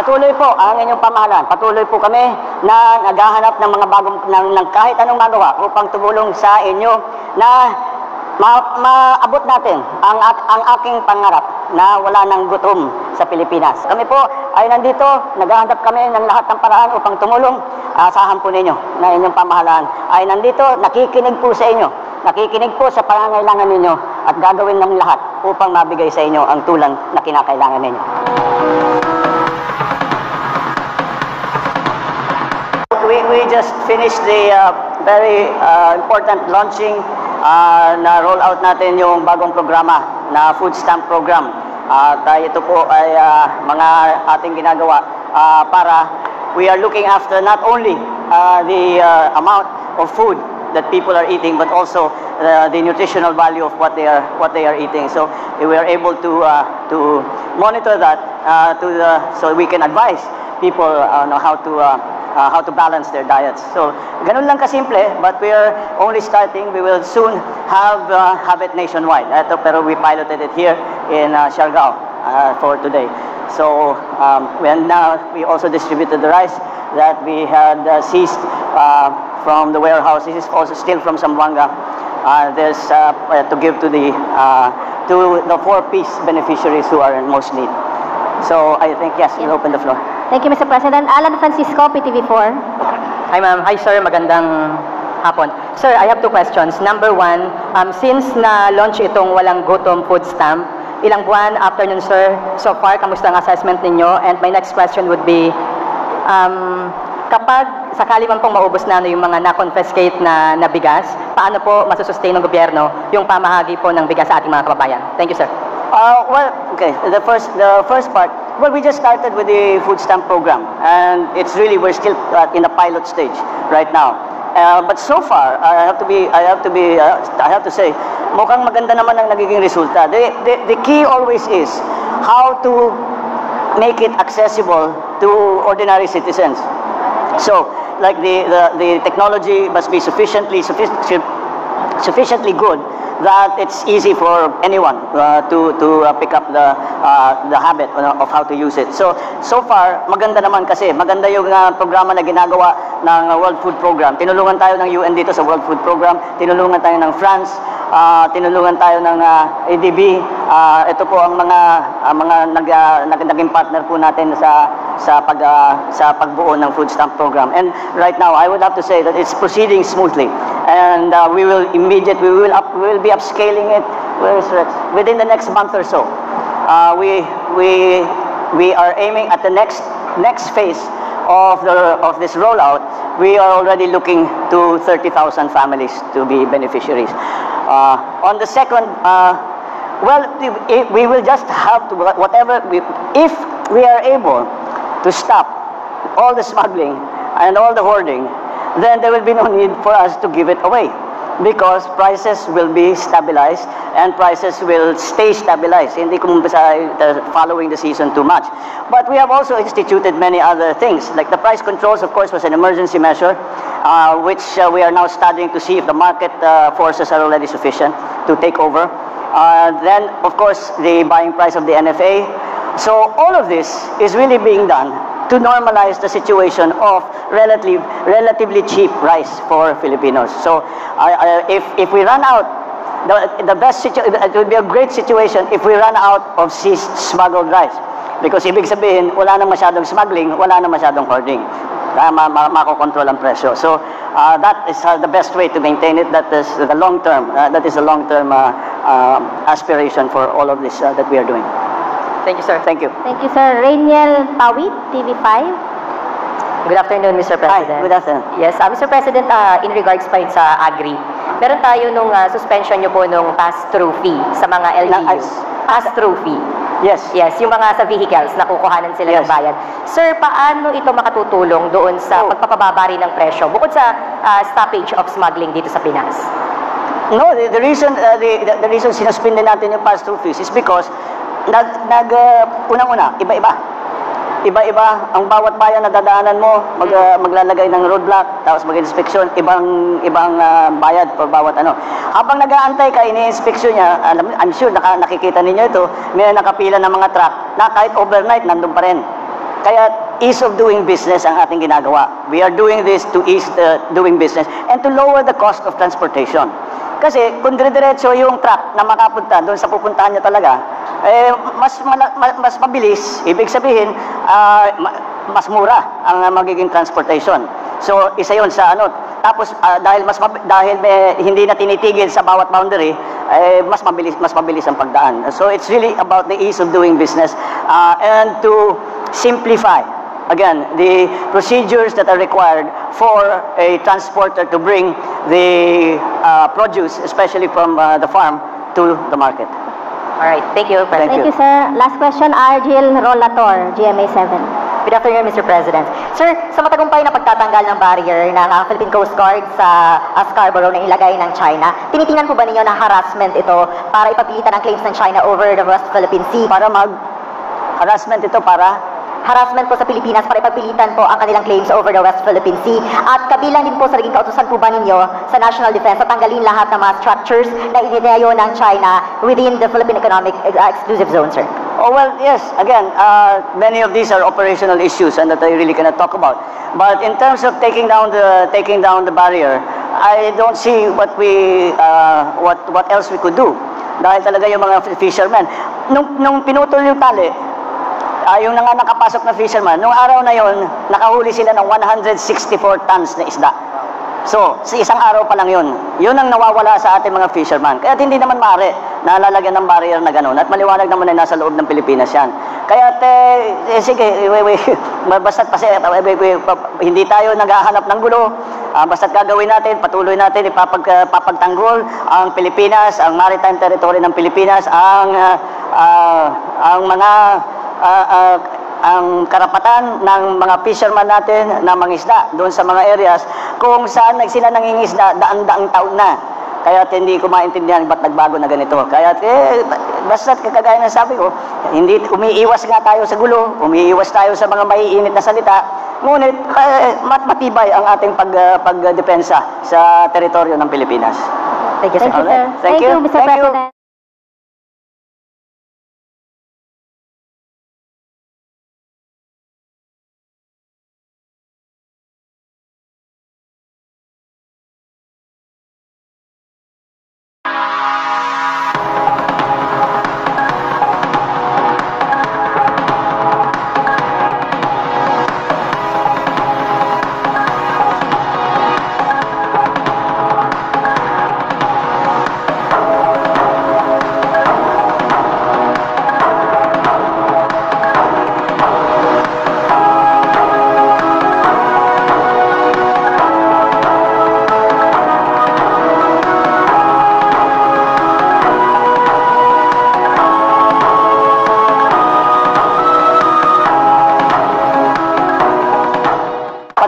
patuloy po ang inyong pamahalaan. Patuloy po kami na naghahanap ng mga bagong, ng kahit anong magawa upang tumulong sa inyo na maabot natin ang aking pangarap na wala nang gutom sa Pilipinas. Kami po ay nandito, naghahanap kami ng lahat ng paraan upang tumulong. Asahan po ninyo na inyong pamahalaan ay nandito, nakikinig po sa inyo. Nakikinig po sa pangangailangan ninyo at gagawin ng lahat upang mabigay sa inyo ang tulong na kinakailangan ninyo. We just finished the very important launching na roll out natin yung bagong programa na food stamp program. Ito po ay mga ating ginagawa para we are looking after not only the amount of food that people are eating, but also the nutritional value of what they are eating. So we are able to monitor that so we can advise people on how to balance their diets. So ganun lang kasimple, but we are only starting. We will soon have it nationwide. Pero we piloted it here in Siargao for today. So when we also distributed the rice that we had seized from the warehouse. This is also still from Zamboanga. There's to give to the 4-piece beneficiaries who are in most need. So I think yes, we'll open the floor. Thank you, Mr. President. Alan Francisco, PTV4. Hi ma'am. Hi sir, magandang hapon. Sir, I have 2 questions. Number 1, since na-launch itong walang gutom food stamp, ilang buwan after nun sir, so far, kamusta ang assessment ninyo? And my next question would be, kapag sakali man pong maubos na yung mga na-confiscate na bigas, paano po masusustain ng gobyerno yung pamahagi po ng bigas sa ating mga kababayan? Thank you, sir. Well, okay. The first part. Well, we just started with the food stamp program, and we're still in the pilot stage right now. But so far, I have to say, mukhang maganda naman ang nagiging resulta. The key always is how to make it accessible to ordinary citizens. So, like the technology must be sufficiently good that it's easy for anyone to pick up the habit of how to use it. So far, maganda naman kasi. Maganda yung programa na ginagawa ng World Food Program. Tinulungan tayo ng UN dito sa World Food Program. Tinulungan tayo ng France. Tinulungan tayo ng ADB. Ito po ang mga naging partner po natin sa pagbuo ng food stamp program. And right now, I would have to say that it's proceeding smoothly. And we will be upscaling it within the next month or so. We are aiming at the next phase of this rollout. We are already looking to 30,000 families to be beneficiaries. On the second, well, we will just have to if we are able to stop all the smuggling and all the hoarding, then there will be no need for us to give it away, because prices will be stabilized and prices will stay stabilized. Hindi following the season too much. But we have also instituted many other things, like the price controls, of course, was an emergency measure, which we are now studying to see if the market forces are already sufficient to take over. Then, of course, the buying price of the NFA. So all of this is really being done to normalize the situation of relatively cheap rice for Filipinos. So if we run out, it will be a great situation if we run out of seized smuggled rice. Because ibig sabihin, wala na masyadong smuggling, wala na masyadong hoarding. Makokontrol ang presyo. So that is the best way to maintain it. That is the long-term aspiration for all of this that we are doing. Thank you, sir. Thank you. Thank you, sir. Rainiel Tawid, TV5. Good afternoon, Mr. President. Hi, good afternoon. Yes, Mr. President, in regards pa yun sa Agri, meron tayo nung suspension nyo po nung pass-through fee sa mga LGU. Pass-through fee. Yes. Yes, yung mga sa vehicles, nakukuhanan sila ng bayad. Sir, paano ito makatutulong doon sa pagpapababa rin ng presyo, bukod sa stoppage of smuggling dito sa Pinas? No, the reason sinuspinde natin yung pass-through fees is because unang-una, iba-iba ang bawat bayan na dadaanan mo, maglalagay ng roadblock, tapos mag-inspeksyon, ibang bayad for bawat ano. Habang nag-aantay ka, ini-inspeksyon niya, I'm sure nakikita ninyo ito, may nakapila ng mga truck na kahit overnight nandun pa rin. Kaya ease of doing business ang ating ginagawa. We are doing this to ease the doing business and to lower the cost of transportation. Kasi kung dire-diretso yung truck na makapunta doon sa pupuntahan niya talaga, mas mabilis, ibig sabihin, mas mura ang magiging transportation. So, isa yun sa ano. Tapos, dahil hindi na tinitigil sa bawat boundary, mas mabilis ang pagdaan. So, it's really about the ease of doing business and to simplify, again, the procedures that are required for a transporter to bring the produce, especially from the farm, to the market. All right, thank you, President. Thank you, sir. Last question, Argil Rolator, GMA 7. Good afternoon, Mr. President. Sir, sa matagumpay na pagtatanggal ng barrier ng Philippine Coast Guard sa Scarborough na ilagay ng China, tinitingnan po ba ninyo na harassment ito para ipagpilitan ang claims ng China over the West Philippine Sea? Harassment ito para? Harassment po sa Pilipinas para ipagpilitan po ang kanilang claims over the West Philippine Sea. At kabilang din po sa naging kautusan po ba ninyo sa National Defense at tanggalin lahat ng mga structures na itinayo ng China within the Philippine Economic Exclusive Zone, sir? Oh, well, yes. Again, many of these are operational issues and that I really cannot talk about. But in terms of taking down the barrier, I don't see what else we could do. Dahil talaga yung mga fishermen, nung pinutol yung tali, yung nakapasok na fisherman, nung araw na yon, nakahuli sila ng 164 tons na isda. So, sa isang araw pa lang yun. Yun ang nawawala sa ating mga fisherman. Kaya hindi naman maaari na lalagyan ng barrier na gano'n. At maliwanag naman na nasa loob ng Pilipinas yan. Kaya, sige, basta't hindi tayo naghahanap ng gulo. Basta't gagawin natin, patuloy natin, ipapagtanggol ang Pilipinas, ang maritime territory ng Pilipinas, ang karapatan ng mga fisherman natin na mangisda doon sa mga areas kung saan sila nangingisda daan-daang taon na. Kaya hindi ko maintindihan ba't nagbago na ganito. Kaya basta't kagaya ng sabi ko, hindi umiiwas nga tayo sa gulo, umiiwas tayo sa mga maiinit na salita, ngunit matibay ang ating pagdepensa sa teritoryo ng Pilipinas. Thank you, sir. Thank you, sir. Thank you, Mr. President.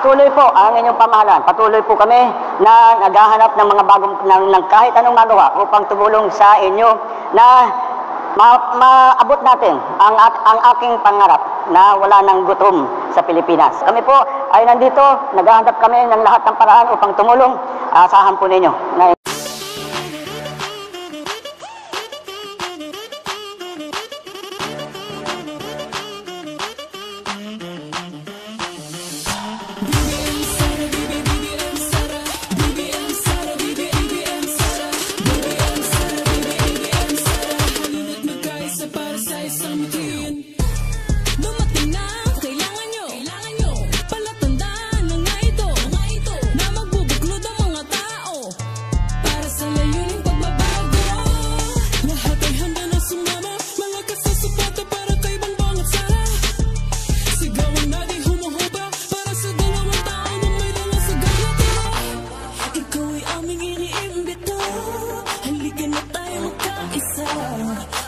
Patuloy po ang inyong pamahalaan. Patuloy po kami na naghahanap ng mga bagong ng kahit anong magawa upang tumulong sa inyo na maabot natin ang aking pangarap na wala ng gutom sa Pilipinas. Kami po ay nandito, naghahanap kami ng lahat ng paraan upang tumulong. Asahan po ninyo na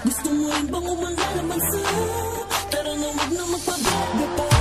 Gusto mo rin bang umalaman sa? Tara na wag na magpabagay pa.